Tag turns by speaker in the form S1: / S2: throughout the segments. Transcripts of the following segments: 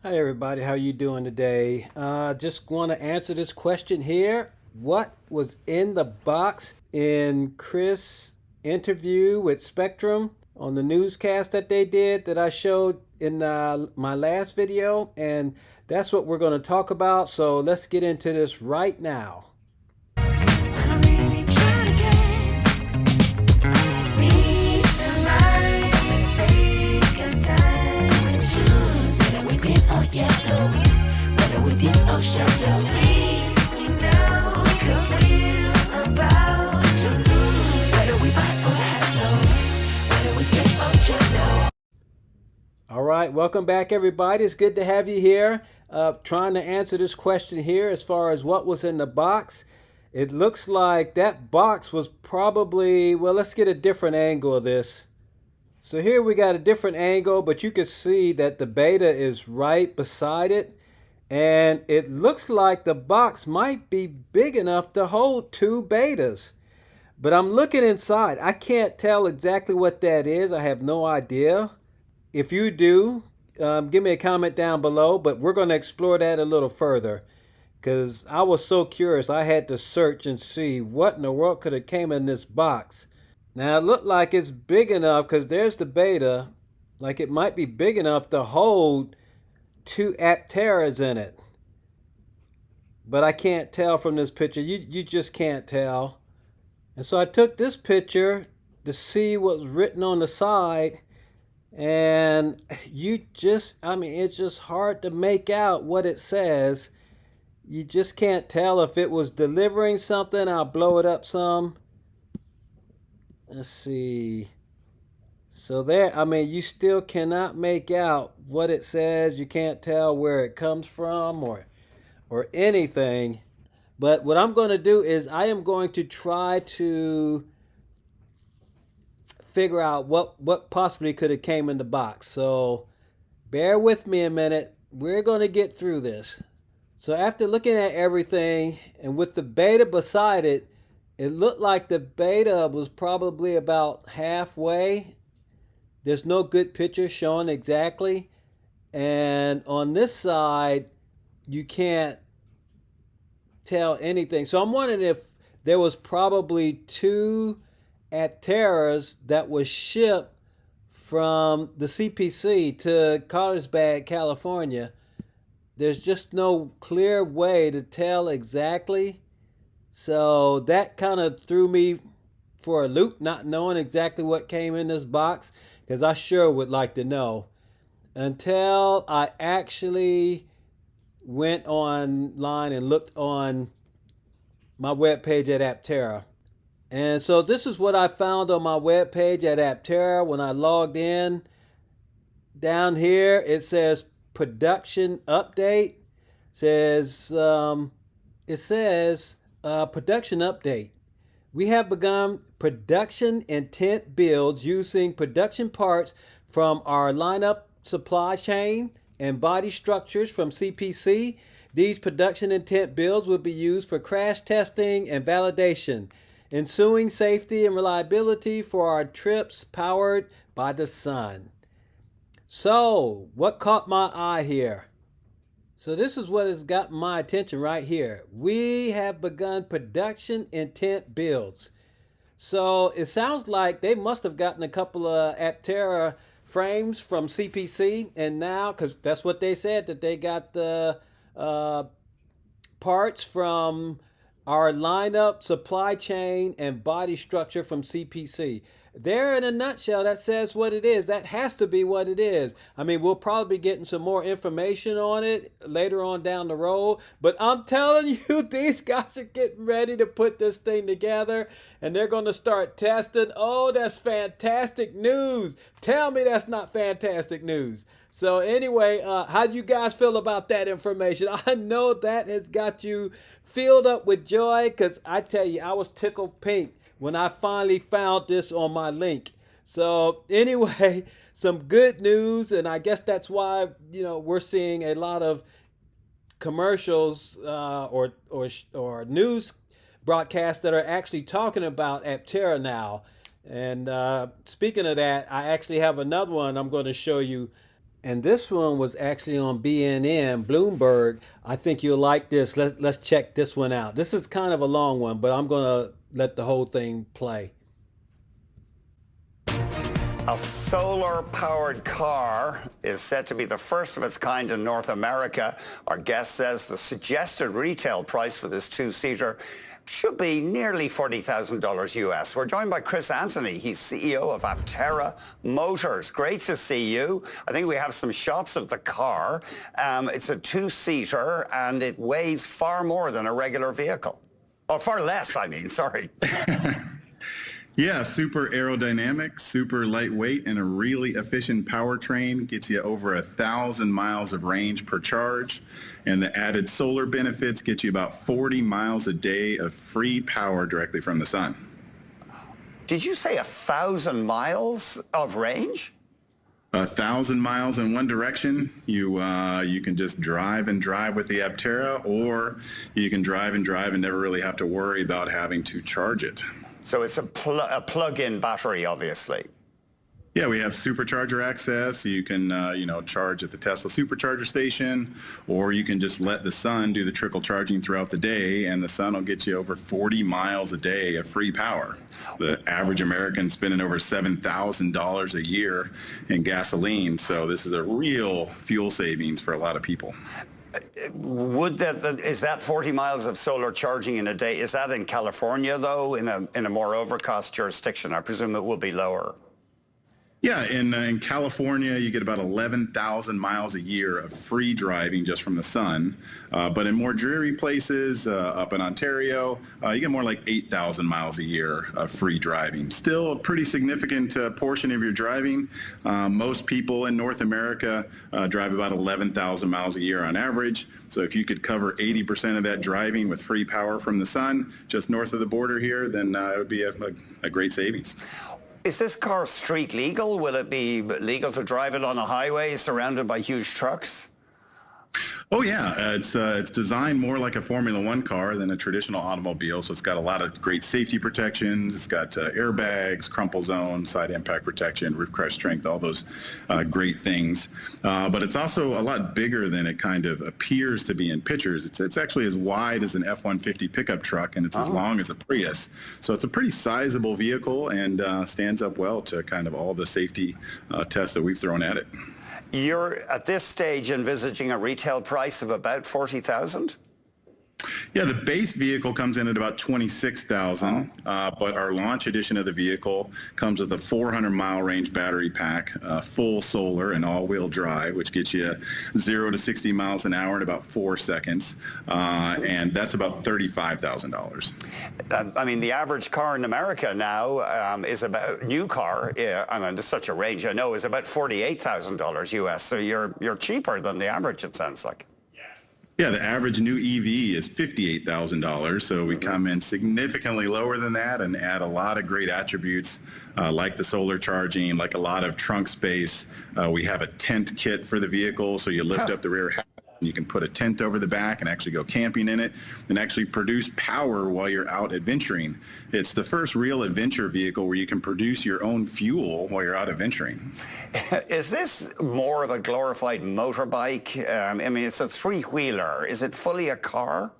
S1: Hi everybody, how you doing today? Just want to answer this question here. What was in the box in Chris' interview with Spectrum on the newscast that they did that I showed in my last video? And that's what we're going to talk about. So let's get into this right now.
S2: I'm really trying to get reason right. Let's take our time and choose whether we green or yellow, whether we deep or shallow. Please me now, 'cause we're about to lose. Whether we buy or hello, whether we stay or jello.
S1: All right, welcome back, everybody. It's good to have you here. Trying to answer this question here as far as what was in the box. It looks like that box was probably, well, let's get a different angle of this. So here we got a different angle, but you can see that the beta is right beside it. And it looks like the box might be big enough to hold two betas. But I'm looking inside. I can't tell exactly what that is. I have no idea. If you do, give me a comment down below, but we're going to explore that a little further because I was so curious. I had to search and see what in the world could have came in this box. Now it looked like it's big enough because there's the beta, like it might be big enough to hold two Apteras in it. But I can't tell from this picture. You just can't tell. And so I took this picture to see what was written on the side. And it's just hard to make out what it says. You just can't tell if it was delivering something. I'll blow it up some. Let's see. So there, you still cannot make out what it says. You can't tell where it comes from or anything. But what I'm going to do is I am going to try to figure out what possibly could have came in the box. So bear with me a minute. We're going to get through this. So after looking at everything and with the beta beside it, it looked like the beta was probably about halfway. There's no good picture showing exactly. And on this side, you can't tell anything. So I'm wondering if there was probably two Apteras that was shipped from the CPC to Carlsbad, California. There's just no clear way to tell exactly. So that kind of threw me for a loop, not knowing exactly what came in this box, because I sure would like to know. Until I actually went online and looked on my webpage at Aptera. And so this is what I found on my webpage at Aptera when I logged in. Down here it says production update. It says production update. We have begun production intent builds using production parts from our lineup supply chain and body structures from CPC. These production intent builds will be used for crash testing and validation, ensuing safety and reliability for our trips powered by the sun. So, what caught my eye here? So this is what has got my attention right here. We have begun production intent builds. So it sounds like they must have gotten a couple of Aptera frames from CPC, and now, because that's what they said, that they got the parts from our lineup, supply chain, and body structure from CPC. There, in a nutshell, that says what it is. That has to be what it is. We'll probably be getting some more information on it later on down the road. But I'm telling you, these guys are getting ready to put this thing together, and they're going to start testing. Oh, that's fantastic news. Tell me that's not fantastic news. So anyway, how do you guys feel about that information? I know that has got you filled up with joy, because I tell you, I was tickled pink when I finally found this on my link. So anyway, some good news, and I guess that's why we're seeing a lot of commercials or news broadcasts that are actually talking about Aptera now. And speaking of that, I actually have another one I'm going to show you. And this one was actually on BNN Bloomberg. I think you'll like this. Let's check this one out. This is kind of a long one, but I'm gonna let the whole thing play.
S3: A solar-powered car is said to be the first of its kind in North America. Our guest says the suggested retail price for this two-seater should be nearly $40,000 US. We're joined by Chris Anthony. He's CEO of Aptera Motors. Great to see you. I think we have some shots of the car. It's a two-seater, and it weighs far more than a regular vehicle. Or far less, I mean, sorry.
S4: Yeah, super aerodynamic, super lightweight, and a really efficient powertrain. Gets you over 1,000 miles of range per charge. And the added solar benefits get you about 40 miles a day of free power directly from the sun.
S3: Did you say 1,000 miles of range?
S4: 1,000 miles in one direction. You can just drive and drive with the Aptera, or you can drive and never really have to worry about having to charge it.
S3: So it's a plug-in battery, obviously.
S4: Yeah, we have supercharger access. You can, charge at the Tesla supercharger station, or you can just let the sun do the trickle charging throughout the day, and the sun will get you over 40 miles a day of free power. The average American spending over $7,000 a year in gasoline, so this is a real fuel savings for a lot of people.
S3: Is that 40 miles of solar charging in a day? Is that in California, though, in a more overcast jurisdiction? I presume it will be lower.
S4: Yeah, in California, you get about 11,000 miles a year of free driving just from the sun. But in more dreary places, up in Ontario, you get more like 8,000 miles a year of free driving. Still a pretty significant portion of your driving. Most people in North America drive about 11,000 miles a year on average. So if you could cover 80% of that driving with free power from the sun just north of the border here, then it would be a great savings.
S3: Is this car street legal? Will it be legal to drive it on a highway surrounded by huge trucks?
S4: Oh yeah, it's designed more like a Formula One car than a traditional automobile. So it's got a lot of great safety protections. It's got airbags, crumple zone, side impact protection, roof crash strength, all those great things. But it's also a lot bigger than it kind of appears to be in pictures. It's actually as wide as an F-150 pickup truck, and it's as long as a Prius. So it's a pretty sizable vehicle, and stands up well to kind of all the safety tests that we've thrown at it.
S3: You're at this stage envisaging a retail price of about 40,000?
S4: Yeah, the base vehicle comes in at about 26,000, but our launch edition of the vehicle comes with a 400-mile range battery pack, full solar and all-wheel drive, which gets you 0 to 60 miles an hour in about 4 seconds, and that's about $35,000.
S3: I mean, the average car in America now is about, new car, and under such a range I know, is about $48,000 US, so you're cheaper than the average, it sounds like.
S4: Yeah, the average new EV is $58,000, so we come in significantly lower than that and add a lot of great attributes like the solar charging, like a lot of trunk space. We have a tent kit for the vehicle, so you lift up the rear half. You can put a tent over the back and actually go camping in it and actually produce power while you're out adventuring. It's the first real adventure vehicle where you can produce your own fuel while you're out adventuring.
S3: Is this more of a glorified motorbike? I mean, it's a three-wheeler. Is it fully a car?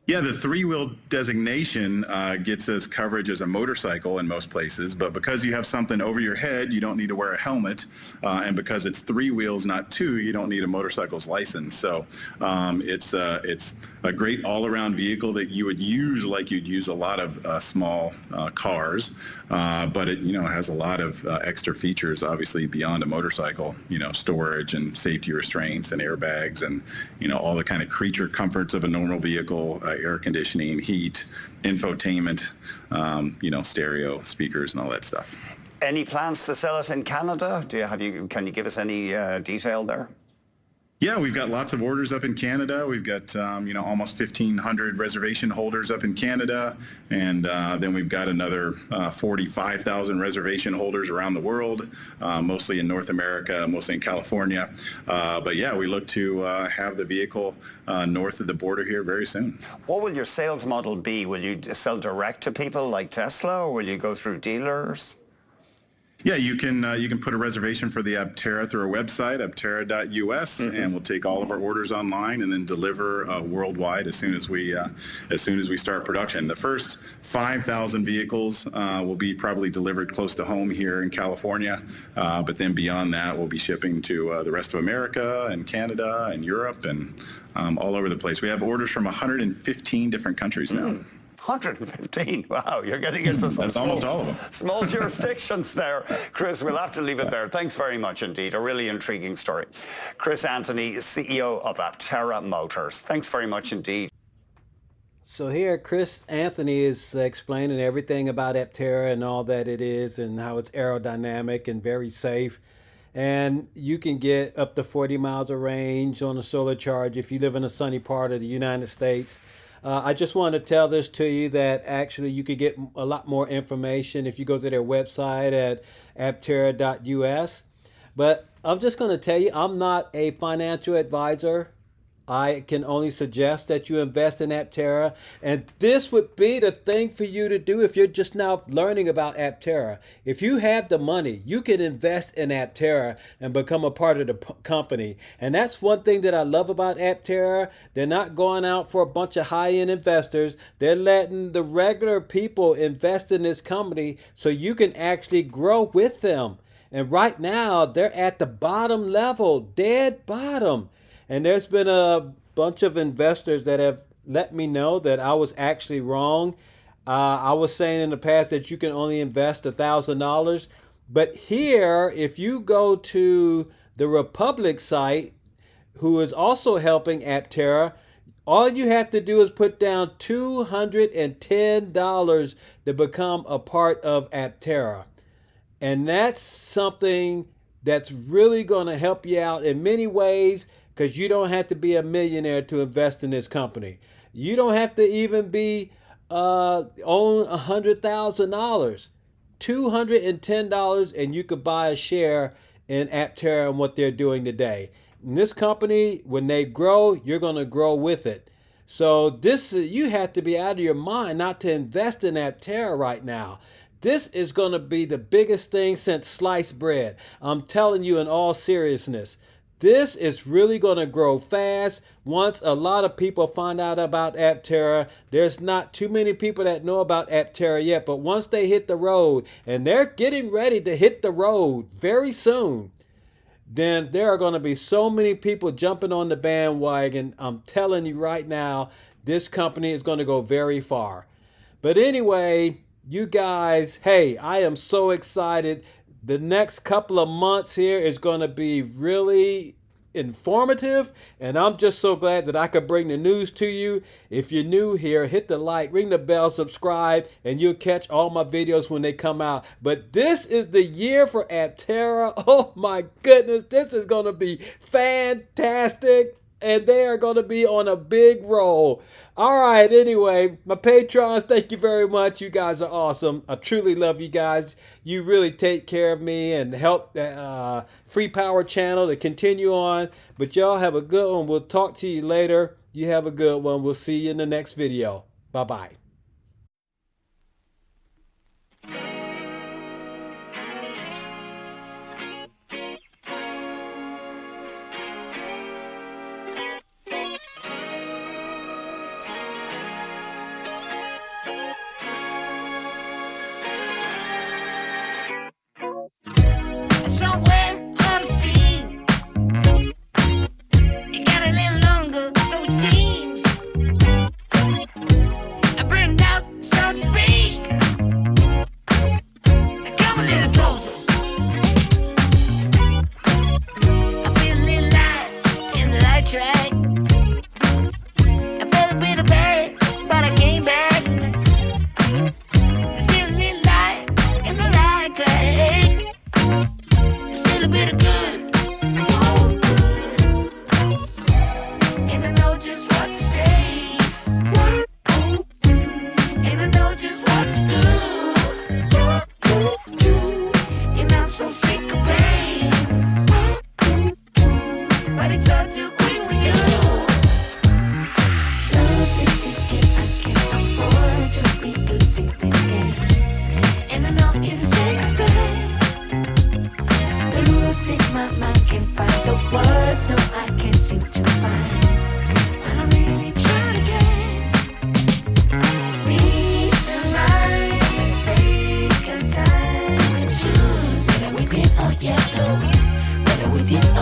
S4: Yeah, the three-wheel designation gets us coverage as a motorcycle in most places, but because you have something over your head, you don't need to wear a helmet, and because it's 3 wheels, not 2, you don't need a motorcycle's license. So it's a great all-around vehicle that you would use like you'd use a lot of small cars, but it has a lot of extra features, obviously beyond a motorcycle. Storage and safety restraints and airbags and all the kind of creature comforts of a normal vehicle. Air conditioning, heat, infotainment, stereo speakers and all that stuff.
S3: Any plans to sell it in Canada? Can you give us any detail there?
S4: Yeah, we've got lots of orders up in Canada. We've got, almost 1,500 reservation holders up in Canada. And then we've got another 45,000 reservation holders around the world, mostly in North America, mostly in California. But yeah, we look to have the vehicle north of the border here very soon. What
S3: will your sales model be? Will you sell direct to people like Tesla, or will you go through dealers?
S4: Yeah, you can put a reservation for the Aptera through our website, aptera.us, and we'll take all of our orders online and then deliver worldwide as soon as we start production. The first 5,000 vehicles will be probably delivered close to home here in California, but then beyond that, we'll be shipping to the rest of America and Canada and Europe and all over the place. We have orders from 115 different countries now.
S3: 115. Wow, you're getting into some
S4: That's almost all of them.
S3: small jurisdictions there. Chris, we'll have to leave it there. Thanks very much indeed. A really intriguing story. Chris Anthony, CEO of Aptera Motors. Thanks very much indeed.
S1: So here, Chris Anthony is explaining everything about Aptera and all that it is and how it's aerodynamic and very safe. And you can get up to 40 miles of range on a solar charge if you live in a sunny part of the United States. I just wanted to tell this to you that actually you could get a lot more information if you go to their website at aptera.us. But I'm just going to tell you, I'm not a financial advisor. I can only suggest that you invest in Aptera, and this would be the thing for you to do if you're just now learning about Aptera. If you have the money, you can invest in Aptera and become a part of the company. And that's one thing that I love about Aptera. They're not going out for a bunch of high-end investors. They're letting the regular people invest in this company so you can actually grow with them. And right now, they're at the bottom level, dead bottom. And there's been a bunch of investors that have let me know that I was actually wrong. I was saying in the past that you can only invest $1,000. But here, if you go to the Republic site, who is also helping Aptera, all you have to do is put down $210 to become a part of Aptera. And that's something that's really going to help you out in many ways, because you don't have to be a millionaire to invest in this company. You don't have to even be own $100,000. $210 and you could buy a share in Aptera and what they're doing today. In this company, when they grow, you're going to grow with it. So this, you have to be out of your mind not to invest in Aptera right now. This is going to be the biggest thing since sliced bread. I'm telling you in all seriousness. This is really going to grow fast. Once a lot of people find out about Aptera, there's not too many people that know about Aptera yet, but once they hit the road, and they're getting ready to hit the road very soon, then there are going to be so many people jumping on the bandwagon. I'm telling you right now, this company is going to go very far. But anyway, you guys, hey, I am so excited. The next couple of months here is going to be really informative, and I'm just so glad that I could bring the news to you. If you're new here, hit the like, ring the bell, subscribe, and you'll catch all my videos when they come out. But this is the year for Aptera. Oh my goodness, this is going to be fantastic, and they are going to be on a big roll. All right, anyway, my patrons, thank you very much. You guys are awesome. I truly love you guys. You really take care of me and help the Free Power channel to continue on. But y'all have a good one. We'll talk to you later. You have a good one. We'll see you in the next video. Bye-bye.
S2: Somewhere on the scene, it got a little longer, so it seems. I burned out, so to speak. Now come a little closer. I feel a little light in the light track. I felt a bit of bad, but I came back. There's still a little light in the light track. Still a bit of good, so good. And I know just what to say. And I know just what to do. And I'm so sick of pain. But it's hard to agree with you. Losing this game, I can't afford to be losing this game. And I know you're the same as me.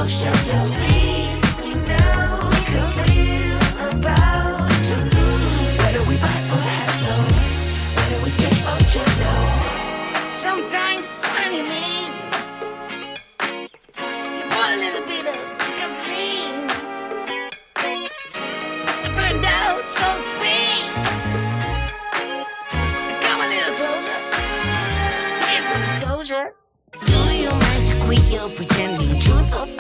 S2: or shallow. Please me now, cause we're about to lose. Whether we buy or hello, whether we stick or jello. Sometimes, honey, me, you put a little bit of gasoline. I burned out so sweet. Come a little closer. Here's some Suger. Do you mind to quit your pretending truth or